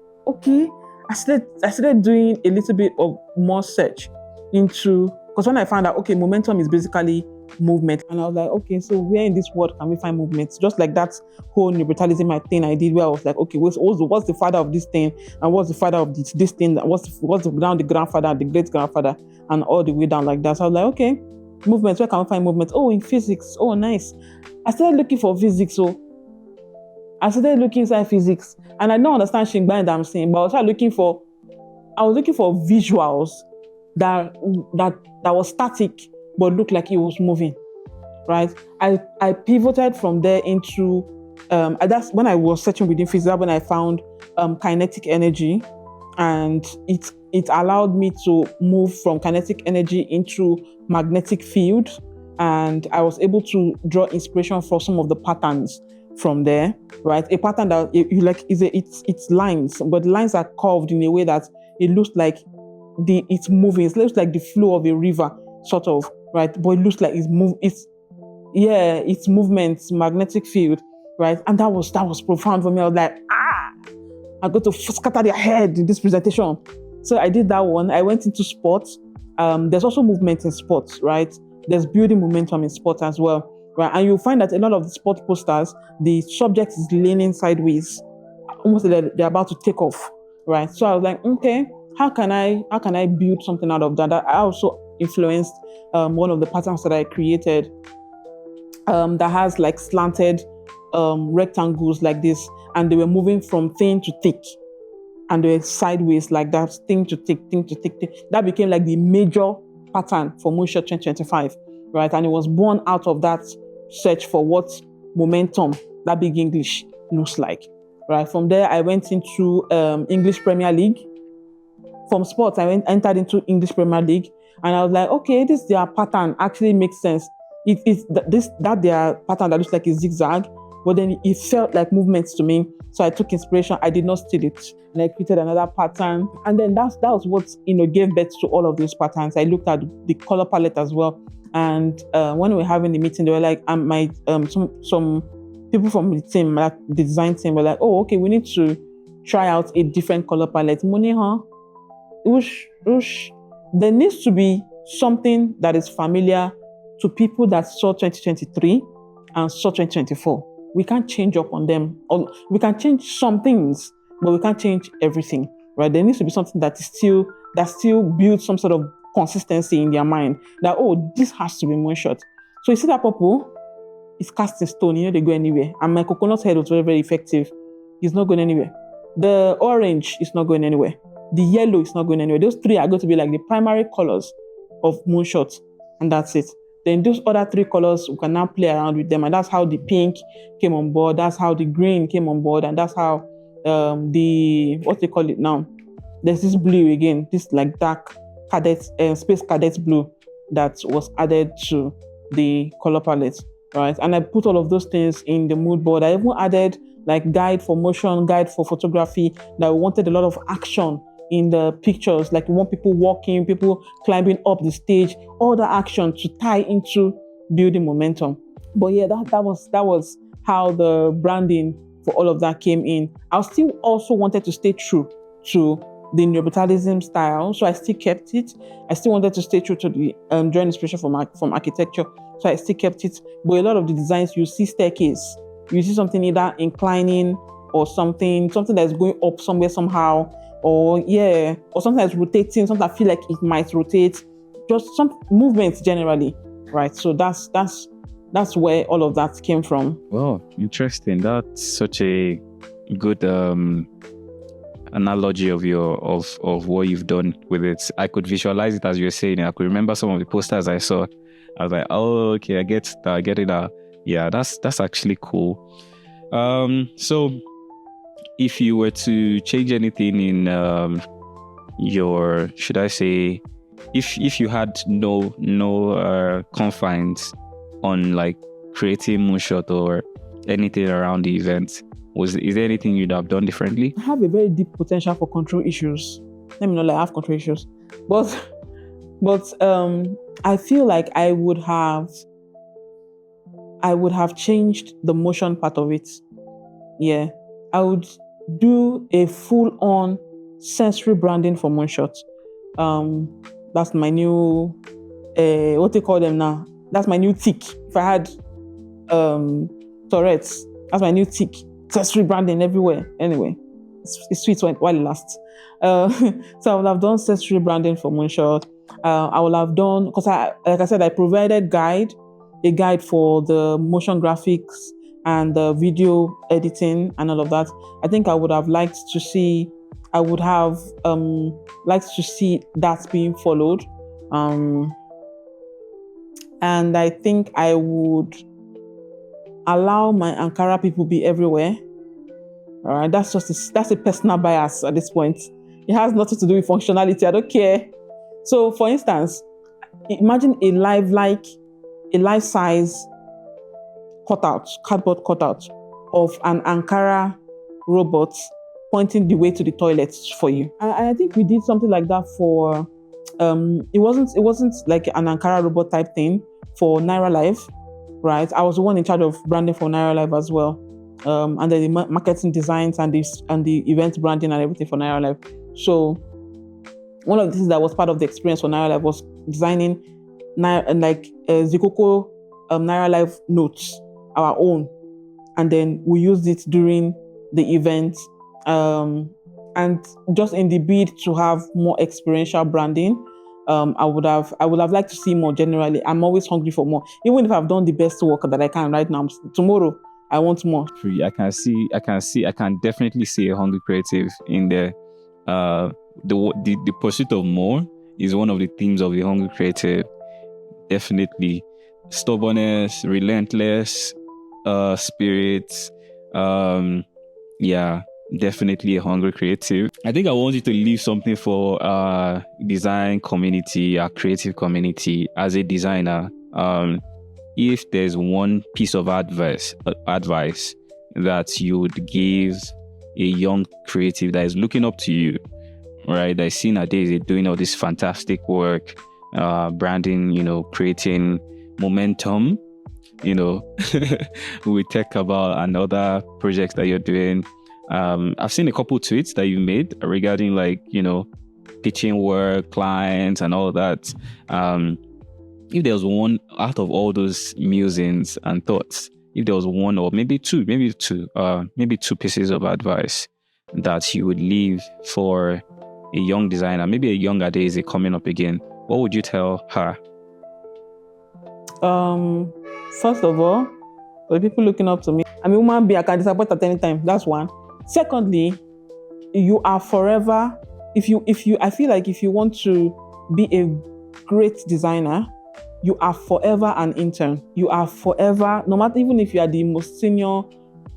I started doing a little bit of more search into, because when I found out, okay, momentum is basically movement. And I was like, okay, so where in this world can we find movement? Just like that whole neoliberalism thing I did, where I was like, okay, what's the father of this thing? And what's the father of this thing? What's the grandfather, the great grandfather, and all the way down like that. So I was like, okay, movement, where can we find movement? Oh, in physics. Oh, nice. I started looking for physics. So I started looking inside physics, and I don't understand Shingba and I'm saying, but I was looking for visuals that was static but looked like it was moving, right? I pivoted from there into that's when I was searching within physics. That's when I found kinetic energy, and it allowed me to move from kinetic energy into magnetic field, and I was able to draw inspiration for some of the patterns from there, right? A pattern that it's lines, but the lines are curved in a way that it looks like it's moving. It looks like the flow of a river, sort of, right? But it looks like it's movement, magnetic field, right? And that was profound for me. I was like, I'm going to scatter their head in this presentation. So I did that one. I went into sports. There's also movement in sports, right? There's building momentum in sports as well, right? And you'll find that a lot of the sport posters, the subject is leaning sideways, almost like they're about to take off, right? So I was like, okay, how can I build something out of that? I also influenced one of the patterns that I created that has like slanted rectangles like this, and they were moving from thin to thick, and they were sideways like that, thin to thick, thin to thick, thick. That became like the major pattern for Moonshot 2025, right? And it was born out of that search for what momentum, that big English, looks like, right? From there, I went into English Premier League. From sports, I entered into English Premier League, and I was like, okay, their pattern actually makes sense. It's their pattern that looks like a zigzag, but then it felt like movements to me. So I took inspiration. I did not steal it, and I created another pattern. And then that was what gave birth to all of those patterns. I looked at the color palette as well. And when we were having the meeting, they were like, some people from the team, like the design team, were like, oh, okay, we need to try out a different color palette. Money, huh? There needs to be something that is familiar to people that saw 2023 and saw 2024. We can't change up on them. Or we can change some things, but we can't change everything, right? There needs to be something that still builds some sort of consistency in their mind that, oh, this has to be Moonshot. So you see that purple? It's cast in stone. They go anywhere. And my coconut head was very, very effective. It's not going anywhere. The orange is not going anywhere. The yellow is not going anywhere. Those three are going to be like the primary colors of Moonshot, and that's it. Then those other three colors, we can now play around with them, and that's how the pink came on board. That's how the green came on board, and that's how what they call it now. There's this blue again, this like dark cadet, space cadet blue that was added to the color palette, right? And I put all of those things in the mood board. I even added like guide for motion, guide for photography. That we wanted a lot of action in the pictures, like we want people walking, people climbing up the stage, all the action to tie into building momentum. But yeah, that was how the branding for all of that came in. I still also wanted to stay true to the neoliberalism style, so I still kept it. I still wanted to stay true to the drawing inspiration from architecture, so I still kept it. But a lot of the designs, you see staircase, you see something either inclining or something that's going up somewhere somehow, or something that's rotating, something that feel like it might rotate, just some movements generally, right? So that's where all of that came from. Well, interesting. That's such a good analogy of what you've done with it. I could visualize it as you were saying. I could remember some of the posters I saw. I was like, oh, okay, I get it now. Yeah, that's actually cool. So if you were to change anything in your, should I say, if you had no confines on like creating Moonshot or anything around the event, is there anything you'd have done differently? I have a very deep potential for control issues. Let me know, like I have control issues, but I feel like I would have changed the motion part of it. Yeah, I would do a full-on sensory branding for Moonshot. That's my new, what they call them now? That's my new tick. If I had Tourette's, that's my new tick. Sensory branding everywhere. Anyway, it's sweet while it lasts. So I would have done sensory branding for Moonshot. I would have done, because like I said, I provided a guide for the motion graphics, and the video editing and all of that. I think I would have liked to see. I would have liked to see that being followed, and I think I would allow my Ankara people be everywhere. All right, that's a personal bias at this point. It has nothing to do with functionality. I don't care. So, for instance, imagine a life-size cardboard cutout of an Ankara robot pointing the way to the toilets for you. And I think we did something like that for. It wasn't like an Ankara robot type thing for Naira Live, right? I was the one in charge of branding for Naira Live as well, and then the marketing designs and the event branding and everything for Naira Live. So one of the things that was part of the experience for Naira Live was designing Zikoko Naira Live notes, our own, and then we used it during the event, and just in the bid to have more experiential branding. I would have liked to see more. Generally, I'm always hungry for more. Even if I've done the best work that I can right now, tomorrow I want more. I can definitely see a hungry creative in there. The pursuit of more is one of the themes of the hungry creative. Definitely, stubbornness, relentless spirits. Yeah, definitely a hungry creative. I think I want you to leave something for design community, our creative community. As a designer, if there's one piece of advice that you would give a young creative that is looking up to you, right? That is seeing Adaeze doing all this fantastic work, branding, creating momentum, we talk about another projects that you're doing. I've seen a couple tweets that you made regarding pitching work, clients and all that. If there was one out of all those musings and thoughts, if there was one or maybe two pieces of advice that you would leave for a young designer, maybe a young Adaeze coming up again, what would you tell her? First of all, for the people looking up to me, I'm a human being. I can disappoint at any time. That's one. Secondly, you are forever. I feel like if you want to be a great designer, you are forever an intern. You are forever, no matter, even if you are the most senior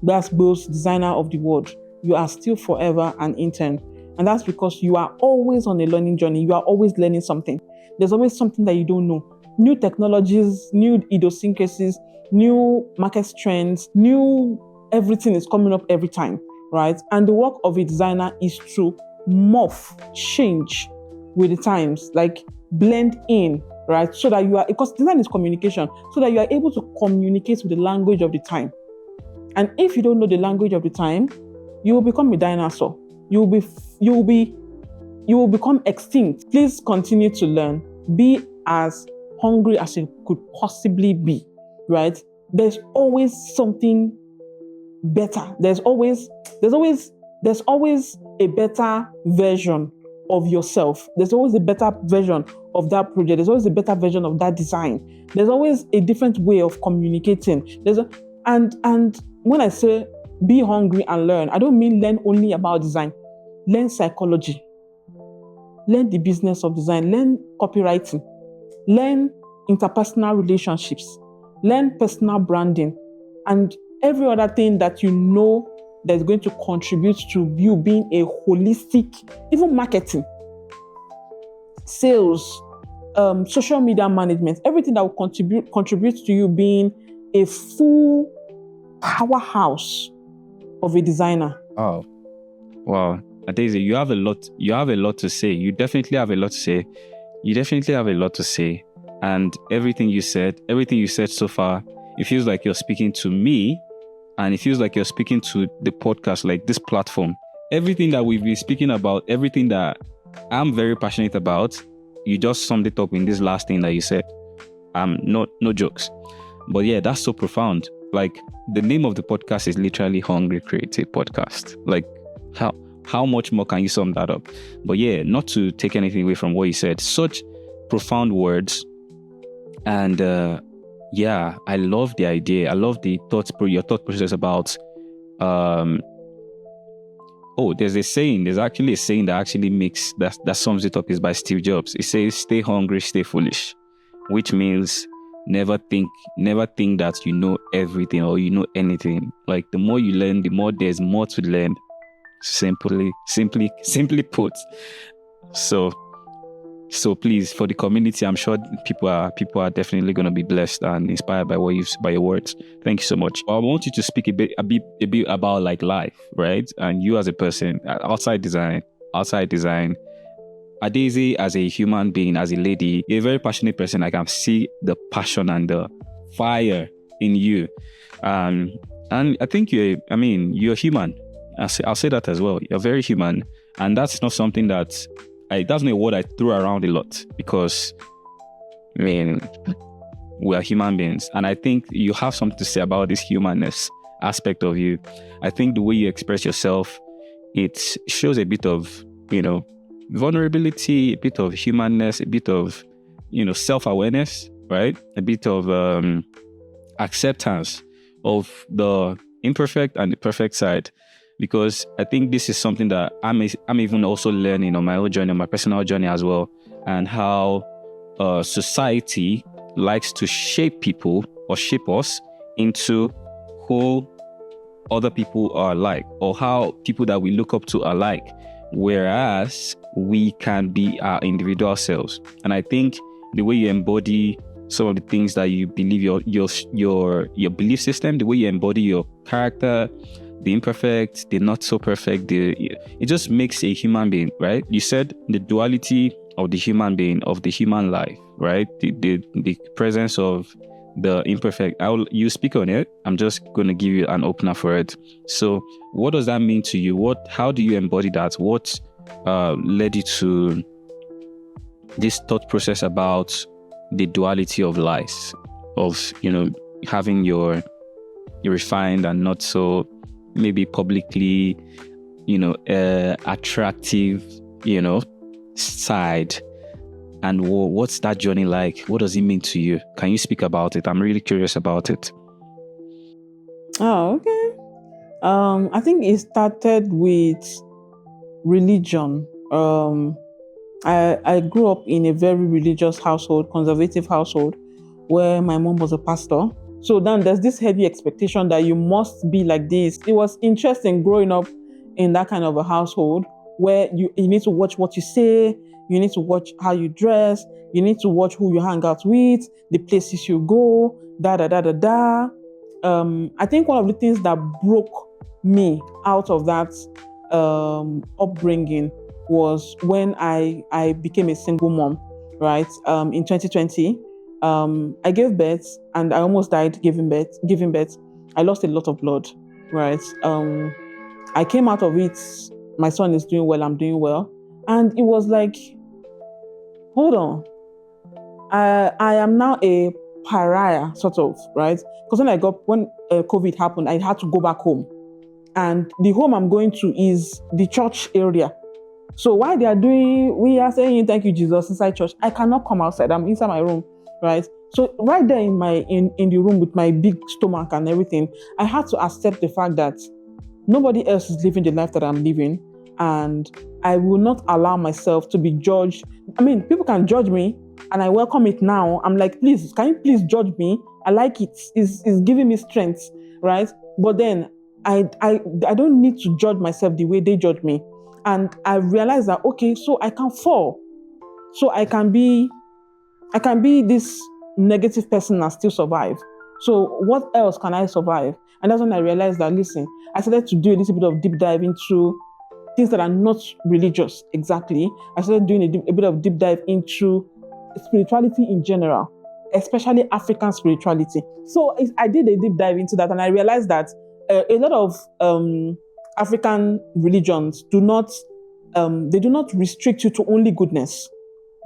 glass-boss designer of the world, you are still forever an intern. And that's because you are always on a learning journey. You are always learning something. There's always something that you don't know. New technologies, new idiosyncrasies, new market trends, new everything is coming up every time, right? And the work of a designer is to morph, change with the times, like blend in, right? So that you are, because design is communication, so that you are able to communicate with the language of the time. And if you don't know the language of the time, you will become a dinosaur. You will become extinct. Please continue to learn. Be as hungry as you could possibly be, right? There's always something better. There's always a better version of yourself. There's always a better version of that project. There's always a better version of that design. There's always a different way of communicating. And when I say be hungry and learn, I don't mean learn only about design. Learn psychology. Learn the business of design. Learn copywriting. Learn interpersonal relationships. Learn personal branding. And every other thing that you know that's going to contribute to you being a holistic, even marketing, sales, social media management, everything that will contribute to you being a full powerhouse of a designer. Oh, wow. Adaeze, you have a lot to say. You definitely have a lot to say. And everything you said so far, it feels like you're speaking to me, and it feels like you're speaking to the podcast, like this platform. Everything that we've been speaking about, everything that I'm very passionate about, you just summed it up in this last thing that you said. No jokes. But yeah, that's so profound. Like, the name of the podcast is literally Hungry Creative Podcast. Like, how much more can you sum that up? But yeah, not to take anything away from what you said, such profound words. And yeah, I love the idea. I love the your thought process about there's a saying. There's actually a saying that actually makes that sums it up. Is by Steve Jobs. It says, "Stay hungry, stay foolish," which means never think that you know everything or you know anything. Like, the more you learn, the more there's more to learn. Simply put. So please, for the community, I'm sure people are definitely going to be blessed and inspired by by your words. Thank you so much. I want you to speak a bit about like life, right? And you as a person, outside design, Adaeze as a human being, as a lady, you're a very passionate person. I can see the passion and the fire in you. And I think you're human. I'll say that as well. You're very human. And that's not something that's not a word I throw around a lot, because we are human beings. And I think you have something to say about this humanness aspect of you. I think the way you express yourself, it shows a bit of, vulnerability, a bit of humanness, a bit of, self-awareness, right? A bit of acceptance of the imperfect and the perfect side. Because I think this is something that I'm even also learning on my own journey, on my personal journey as well, and how society likes to shape people or shape us into who other people are like, or how people that we look up to are like, whereas we can be our individual selves. And I think the way you embody some of the things that you believe, your belief system, the way you embody your character, the imperfect, the not so perfect, it just makes a human being, right? You said the duality of the human being, of the human life, right? The presence of the imperfect. You speak on it. I'm just going to give you an opener for it. So what does that mean to you? How do you embody that? What led you to this thought process about the duality of life, of, having your refined and not so maybe publicly, attractive, side. And what's that journey like? What does it mean to you? Can you speak about it? I'm really curious about it. Oh, okay. I think it started with religion. I grew up in a very religious household, conservative household, where my mom was a pastor. So then there's this heavy expectation that you must be like this. It was interesting growing up in that kind of a household where you need to watch what you say, you need to watch how you dress, you need to watch who you hang out with, the places you go, I think one of the things that broke me out of that upbringing was when I became a single mom, right? In 2020. I gave birth and I almost died giving birth. I lost a lot of blood, right? I came out of it. My son is doing well. I'm doing well. And it was like, hold on. I am now a pariah, sort of, right? Because when COVID happened, I had to go back home. And the home I'm going to is the church area. So while we are saying thank you, Jesus, inside church, I cannot come outside. I'm inside my room. Right. So right there in the room with my big stomach and everything, I had to accept the fact that nobody else is living the life that I'm living, and I will not allow myself to be judged. I mean, people can judge me, and I welcome it now. I'm like, please, can you please judge me? I like it. It's giving me strength, right? But then I don't need to judge myself the way they judge me, and I realized that okay, so I can fall, so I can be this negative person and still survive. So what else can I survive? And that's when I realized that, listen, I started to do a little bit of deep dive into things that are not religious exactly. I started doing a bit of deep dive into spirituality in general, especially African spirituality. So I did a deep dive into that, and I realized that a lot of African religions do not restrict you to only goodness,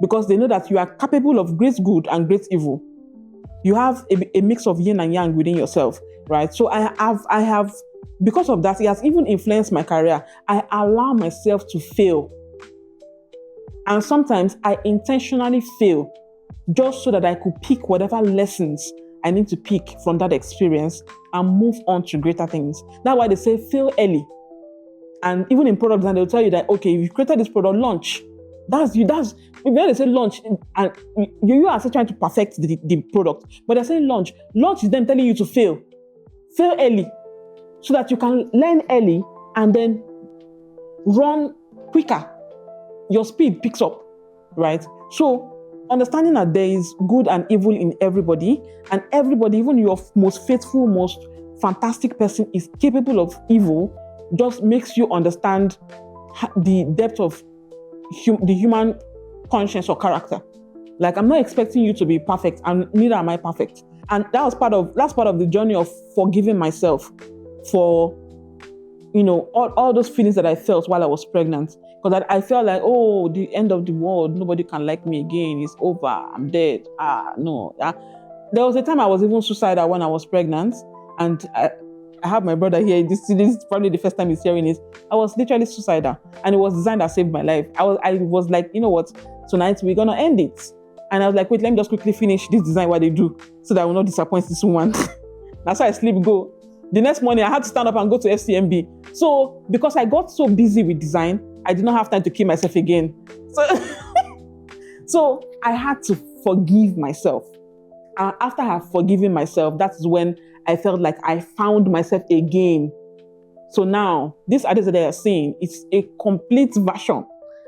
because they know that you are capable of great good and great evil. You have a mix of yin and yang within yourself, right? So I have, because of that, it has even influenced my career. I allow myself to fail. And sometimes I intentionally fail just so that I could pick whatever lessons I need to pick from that experience and move on to greater things. That's why they say fail early. And even in product design, they'll tell you that, okay, if you created this product, launch. When they say launch, and you are still trying to perfect the product, but they're saying launch. Launch is them telling you to fail. Fail early, so that you can learn early and then run quicker. Your speed picks up, right? So understanding that there is good and evil in everybody, and everybody, even your most faithful, most fantastic person, is capable of evil, just makes you understand the depth of the human conscience or character. Like, I'm not expecting you to be perfect, and neither am I perfect. And that's part of the journey of forgiving myself for, all those feelings that I felt while I was pregnant. Because I felt like, oh, the end of the world, nobody can like me again, it's over, I'm dead. No. There was a time I was even suicidal when I was pregnant, and I have my brother here. This is probably the first time he's hearing this. I was literally suicidal, and it was design that saved my life. I was like, you know what? Tonight we're gonna end it. And I was like, wait, let me just quickly finish this design what they do, so that I will not disappoint this woman. That's why I sleep go. The next morning I had to stand up and go to FCMB. So because I got so busy with design, I did not have time to kill myself again. So I had to forgive myself. After I have forgiven myself, that's when I felt like I found myself again. So now, this Adaeze that you're seeing, it's a complete version.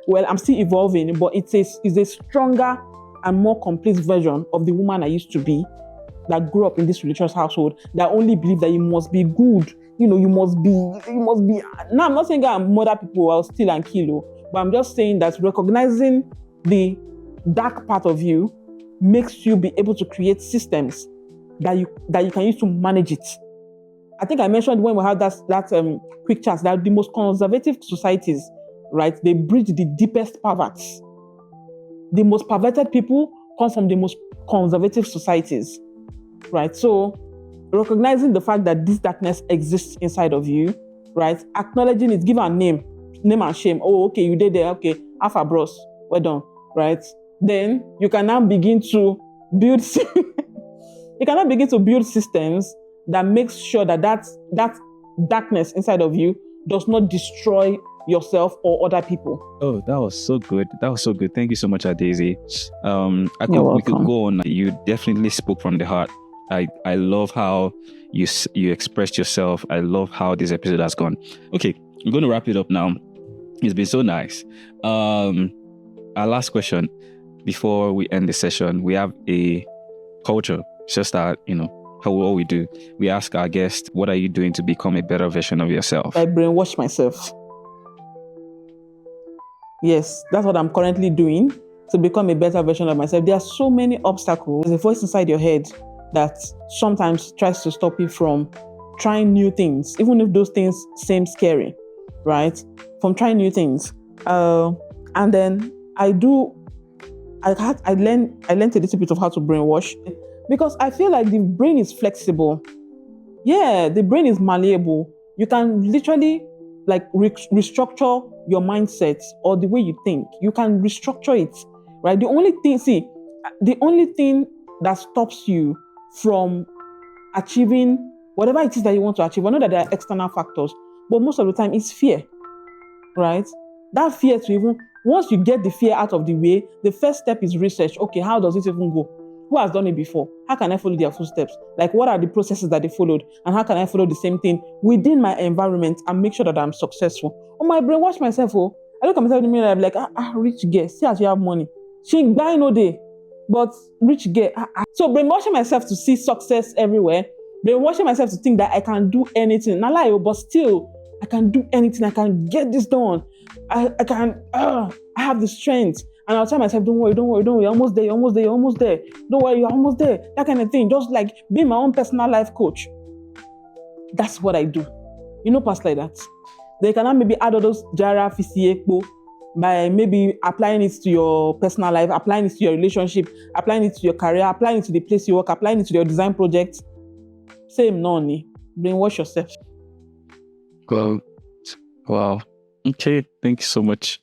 Well, I'm still evolving, but it's a stronger and more complete version of the woman I used to be, that grew up in this religious household, that only believed that you must be good. You must be. Now, I'm not saying I murder people, I'll steal and kill, but I'm just saying that recognizing the dark part of you makes you be able to create systems that you can use to manage it. I think I mentioned when we had that quick chat that the most conservative societies, right, they breed the deepest perverts. The most perverted people come from the most conservative societies, right? So recognizing the fact that this darkness exists inside of you, right? Acknowledging it, give a name and shame. Oh, okay, you did there. Okay, Alpha Bros, well done, right? Then you can now begin to build. You can now begin to build systems that makes sure that darkness inside of you does not destroy yourself or other people. Oh, that was so good. Thank you so much, Adaeze. We could go on. You definitely spoke from the heart. I love how you expressed yourself. I love how this episode has gone. Okay, I'm going to wrap it up now. It's been so nice. Our last question before we end the session, we have a culture. It's just that, what we do. We ask our guests, what are you doing to become a better version of yourself? I brainwash myself. Yes, that's what I'm currently doing to become a better version of myself. There are so many obstacles. There's a voice inside your head that sometimes tries to stop you from trying new things, even if those things seem scary, right? From trying new things. And then I learned a little bit of how to brainwash, because I feel like the brain is flexible. Yeah, the brain is malleable. You can literally restructure your mindset or the way you think. You can restructure it, right? The only thing that stops you from achieving whatever it is that you want to achieve, I know that there are external factors, but most of the time it's fear, right? That fear once you get the fear out of the way, the first step is research. Okay, how does it even go? Who has done it before? How can I follow their footsteps? Like, what are the processes that they followed? And how can I follow the same thing within my environment and make sure that I'm successful? Oh, my brainwash myself. Oh, I look at myself in the mirror, I'm like, rich girl, see as you have money. She ain't buying no day, but rich girl. So brainwashing myself to see success everywhere, brainwashing myself to think that I can do anything. Not lie, but still, I can do anything. I can get this done. I have the strength. And I'll tell myself, don't worry, you're almost there. Don't worry, you're almost there. That kind of thing. Just like being my own personal life coach. That's what I do. Past like that. They can maybe add all those Jara Fisiekpo by maybe applying it to your personal life, applying it to your relationship, applying it to your career, applying it to the place you work, applying it to your design project. Same noni. Brainwash yourself. Wow. Okay. Thank you so much.